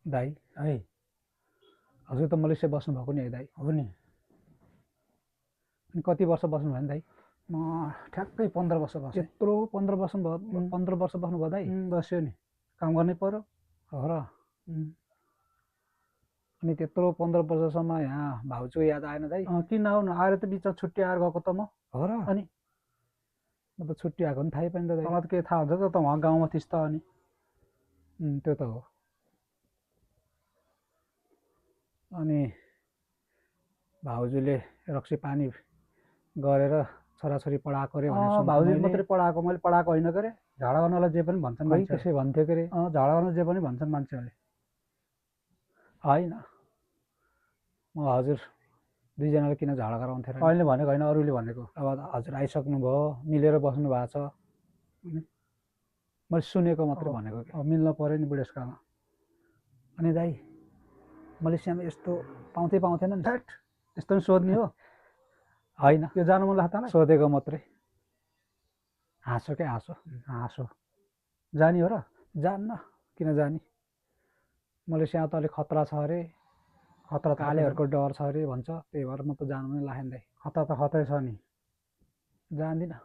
दाइ है हजुर त मलेसिया बस्नु भएको नि है दाइ हो नि। अनि कति वर्ष बस्नु भयो नि दाइ म ठ्याक्कै 15 वर्ष बसेँ। त्यत्रो 15 वर्ष बस्नुभयो दाइ बस्यो नि, काम गर्नै पर्यो। हो र उम्, अनि त्यत्रो 15 वर्षसम्म यहाँ भाउजू याद आएन दाइ किन आउनु, आएर त बिचमा छुट्टी आएर गएको त म। हो र अनि म त छुट्टी आएको पनि थाहै पाइँदैन दाइ तँलाई त के थाहा हुन्छ त उहाँ गाउँमा थिइस् त। अनि त्यो त हो। अनि भाउजूले रक्सी पानी गरेर छोराछोरी पढाएको रे भन्ने सुनेको भाउजूले मैले। मात्रै पढाएको, मैले पढाएको होइन के अरे। झाडा गर्नलाई जे पनि भन्छन् खै मान्छेहरूले। त्यसै भन्थ्यो के अरे झाडा गर्न जे पनि भन्छन् मान्छेहरूले। होइन म हजुर दुईजनाले किन झगडा गराउँथेँ र नि? अहिले भनेको होइन, अरूले भनेको। अब हजुर आइसक्नुभयो मिलेर बस्नु भएको छ मैले सुनेको मात्रै भनेको कि मिल्न पर्यो नि बुढेसकालमा। अनि दाइ मलेसियामा यस्तो पाउँथेन नि थ्याट, यस्तो नि सोध्ने हो? होइन त्यो जानु मन लाग्छ तँलाई? सोधेको मात्रै हाँसो क्या हाँसो हाँसो। जाने हो र? जान्न किन जाने मलेसिया त अलिक खतरा छ अरे खतरा त कालेहरूको डर छ अरे भन्छ त्यही भएर म त जानु नै लागेन दाइ खतरा त खतरै छ नि। जान्दिनँ